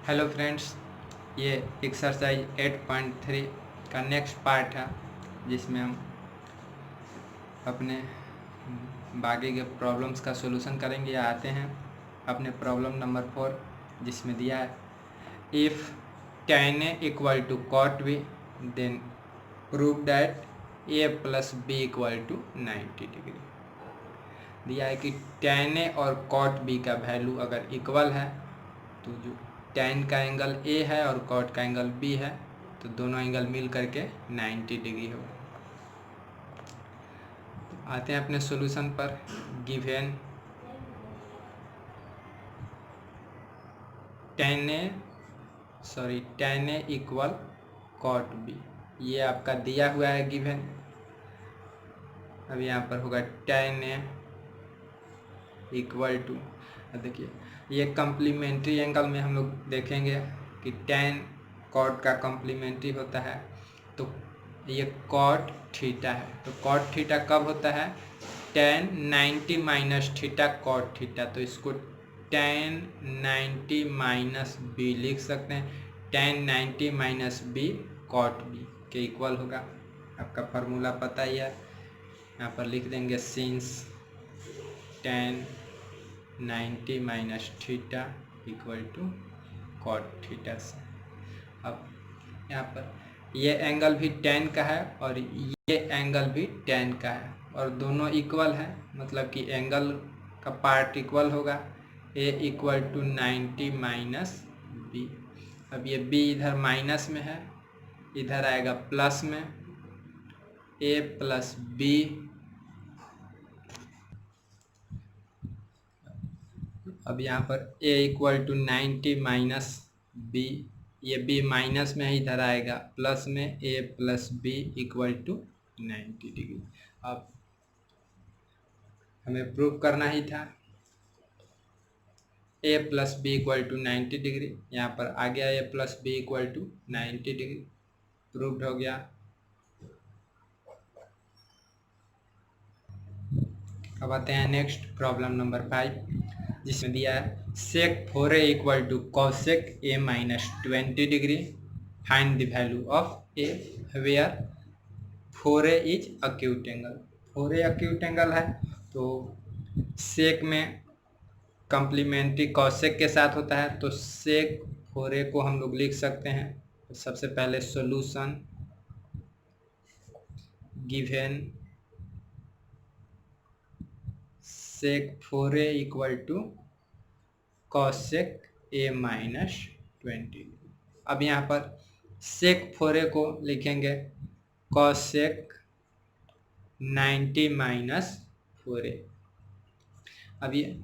Hello friends, ये exercise 8.3 का next part है जिसमें हम अपने बाकी के प्रॉब्लम्स का सॉल्यूशन करेंगे। आते हैं अपने प्रॉब्लम नंबर 4 जिसमें दिया है if tan a equal to cot b then prove that a plus b equal to 90 degree. दिया है कि tan a और cot b का वैल्यू अगर इक्वल है तो जो tan का एंगल A है और cot का एंगल B है तो दोनों एंगल मिल करके 90 डिग्री होगा। आते हैं अपने सॉल्यूशन पर। Given tan A equal cot B, ये आपका दिया हुआ है गिवन। अब यहाँ पर होगा tan A इक्वल टू, देखिए ये कम्प्लीमेंट्री एंगल में हम लोग देखेंगे कि tan cot का कम्प्लीमेंट्री होता है, तो ये cot थीटा है। तो cot थीटा कब होता है? tan 90 minus theta cot theta, तो इसको tan 90 माइनस बी लिख सकते हैं। tan 90 माइनस बी cot बी के इक्वल होगा। आपका फार्मूला पता ही है, यहाँ पर लिख देंगे since tan 90 minus theta equal to cot theta से। अब यहाँ पर ये एंगल भी tan का है और ये एंगल भी tan का है और दोनों इक्वल है, मतलब कि एंगल का पार्ट इक्वल होगा। a equal to 90 minus B. अब ये b इधर माइनस में है, इधर आएगा प्लस में। a प्लस बी, अब यहाँ पर a equal to 90 minus B, ये b माइनस में है, इधर आएगा प्लस में। a plus B equal to 90 degree. अब हमें प्रूव करना ही था a plus B equal to 90 degree. यहाँ पर आ गया a plus B equal to 90 degree, proved हो गया। अब आते हैं नेक्स्ट प्रॉब्लम नंबर 5 जिसमें दिया है sec 4a equal to cosec a minus 20 degree, find the value of a where 4a is acute angle. 4a acute angle है तो सेक में कम्प्लीमेंट्री कॉसेक के साथ होता है, तो सेक 4a को हम लोग लिख सकते हैं। तो सबसे पहले solution given sec 4a equal to cosec a minus 20। अब यहाँ पर sec 4a को लिखेंगे cosec 90 माइनस 4a। अब ये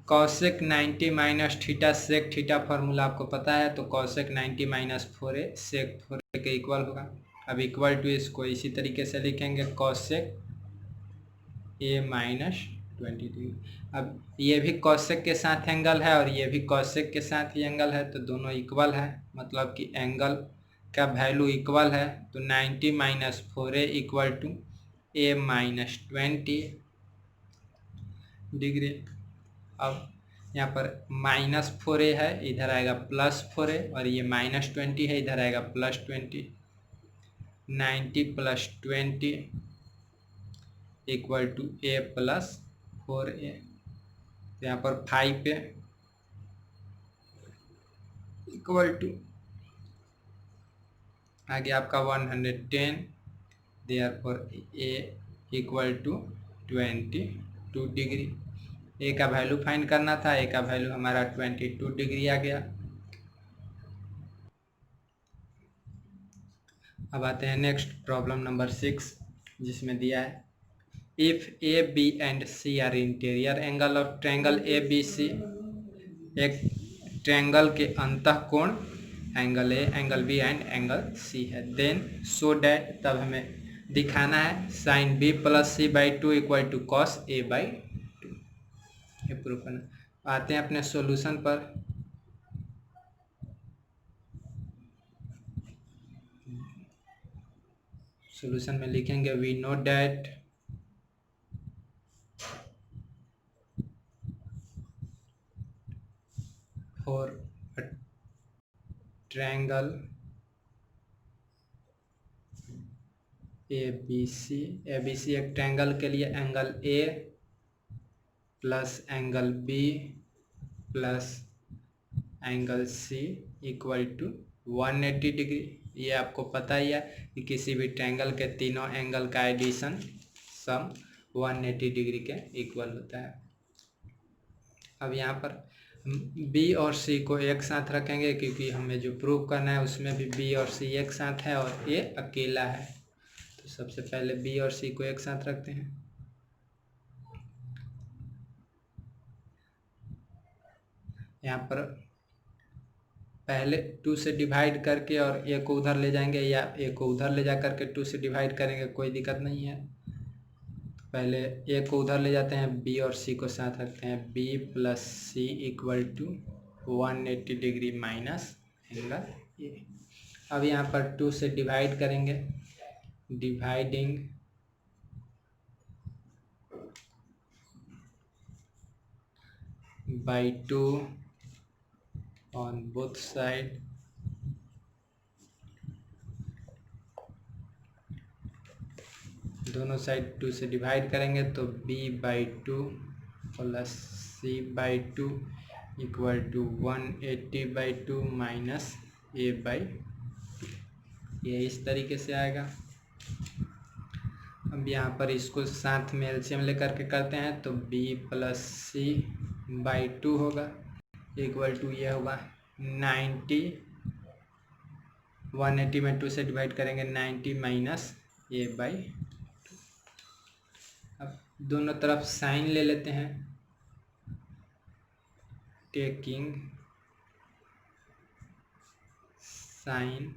cosec 90 minus theta sec theta formula आपको पता है, तो cosec 90 minus 4a sec 4a के इक्वल होगा। अब इक्वल टू इसको इसी तरीके से लिखेंगे cosec a माइनस 20 डिग्री। अब ये भी कॉसेक के साथ एंगल है और ये भी कॉसेक के साथ ही एंगल है, तो दोनों इक्वल है, मतलब कि एंगल का वैल्यू इक्वल है। तो 90 minus 4a equal to a minus 20 degree. अब यहाँ पर माइनस 4a है, इधर आएगा प्लस 4a, और ये माइनस 20 है, इधर आएगा plus 20। 90 plus 20 equal to a plus 4a। तो यहाँ पर 5 इक्वल टू आगे आपका 110, therefore a equal to 22 degree. a का वैल्यू फाइंड करना था, a का वैल्यू हमारा 22 डिग्री आ गया। अब आते हैं नेक्स्ट प्रॉब्लम नंबर 6 जिसमें दिया है if A B and C are interior angle of triangle A B C, एक ट्रायंगल के अंतःकोण angle A, angle B and angle C है, देन सो डैट, तब हमें दिखाना है sine B plus C by 2 equal to cos A by 2, ये proof करना। आते हैं अपने सॉल्यूशन पर। सॉल्यूशन में लिखेंगे we know that for triangle ABC एक ट्रायंगल के लिए angle A plus angle B plus angle C equal to 180 degree. ये आपको पता ही है कि किसी भी ट्रायंगल के तीनों एंगल का एडिशन सम 180 डिग्री के इक्वल होता है। अब यहाँ पर B और C को एक साथ रखेंगे क्योंकि हमें जो प्रूव करना है उसमें भी B और C एक साथ है और A अकेला है। तो सबसे पहले B और C को एक साथ रखते हैं। यहाँ पर पहले 2 से डिवाइड करके और A को उधर ले जाएंगे या A को उधर ले जा करके 2 से डिवाइड करेंगे, कोई दिक्कत नहीं है। तो पहले A को उधर ले जाते हैं, B और C को साथ रखते हैं। B plus C equal to 180 degree minus angle A। अब यहाँ पर 2 से डिवाइड करेंगे, dividing by 2 on both side दोनों साइड 2 से डिवाइड करेंगे तो B/2 plus C/2 equal to 180/2 minus A/2। ये इस तरीके से आएगा। अब यहाँ पर इसको साथ में एलसीएम लेकर के करते हैं तो B प्लस C/2 होगा इक्वल टू ये होगा 90, 180 में 2 से डिवाइड करेंगे 90 माइनस A/2। अब दोनों तरफ साइन ले लेते हैं, taking sine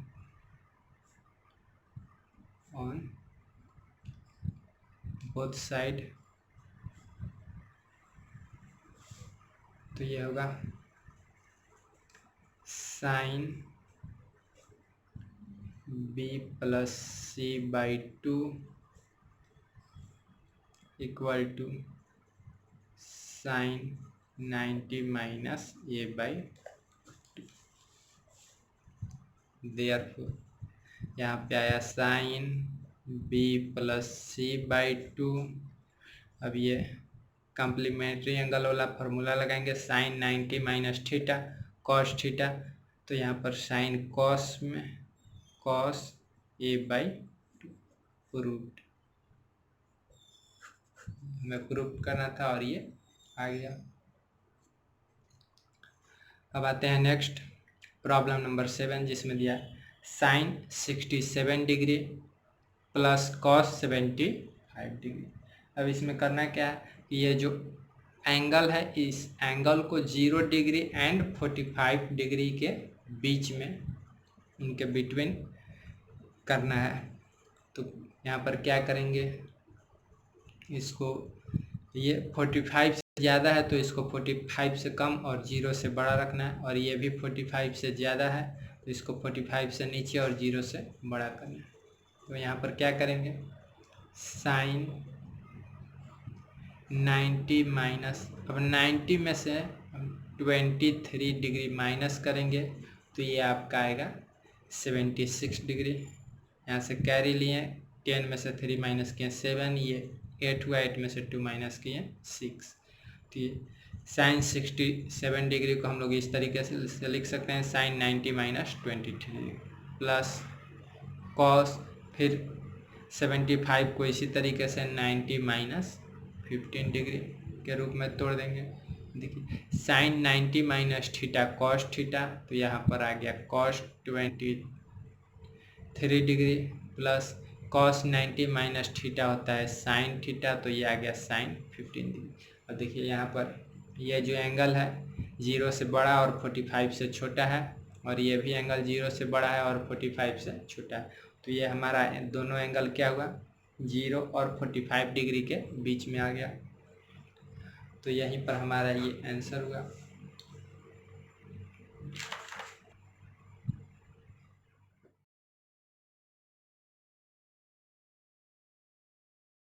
on both side. तो ये होगा sine B plus C/2 equal to sine 90 minus A/2। Therefore यहाँ पे आया साइन B प्लस C/2। अब ये कम्प्लीमेंट्री एंगल वाला फार्मूला लगाएंगे, sine 90 minus theta cos theta. तो यहाँ पर साइन कॉस में कॉस A/2 प्रूव्ड, हमें प्रूव करना था और ये आ गया। अब आते हैं नेक्स्ट प्रॉब्लम नंबर 7 जिसमें दिया है sine 67 degree plus cos 75 degree. अब इसमें करना क्या है कि ये जो एंगल है इस एंगल को 0 डिग्री एंड 45 डिग्री के बीच में, इनके बिटवीन करना है। तो यहाँ पर क्या करेंगे, इसको ये 45 से ज़्यादा है तो इसको 45 से कम और 0 से बड़ा रखना है, और ये भी 45 से ज़्यादा है तो इसको 45 से नीचे और 0 से बड़ा करना है। तो यहाँ पर क्या करेंगे, साइन 90 माइनस, अब 90 में से हम 23 डिग्री माइनस करेंगे तो ये आपका आएगा 76 डिग्री। यहाँ से कैरी लिए, 10 में से 3 माइनस किए 7, ये 8 हुआ, 8 में से 2 माइनस किए 6। तो ये साइन 67 डिग्री को हम लोग इस तरीके से लिख सकते हैं, साइन 90 माइनस 23 प्लस कॉस, फिर 75 को इसी तरीके से 90 माइनस 15 डिग्री के रूप में तोड़ देंगे। देखिए sine 90 minus theta cos theta, तो यहाँ पर आ गया cos 23 degree plus cos 90 minus theta होता है साइन थीटा, तो ये आ गया साइन 15 डिग्री। और देखिए यहाँ पर ये जो एंगल है 0 से बड़ा और 45 से छोटा है, और ये भी एंगल 0 से बड़ा है और 45 से छोटा है। तो ये हमारा दोनों एंगल क्या हुआ, 0 और 45 डिग्री के बीच में आ गया। तो यहीं पर हमारा ये आंसर हुआ।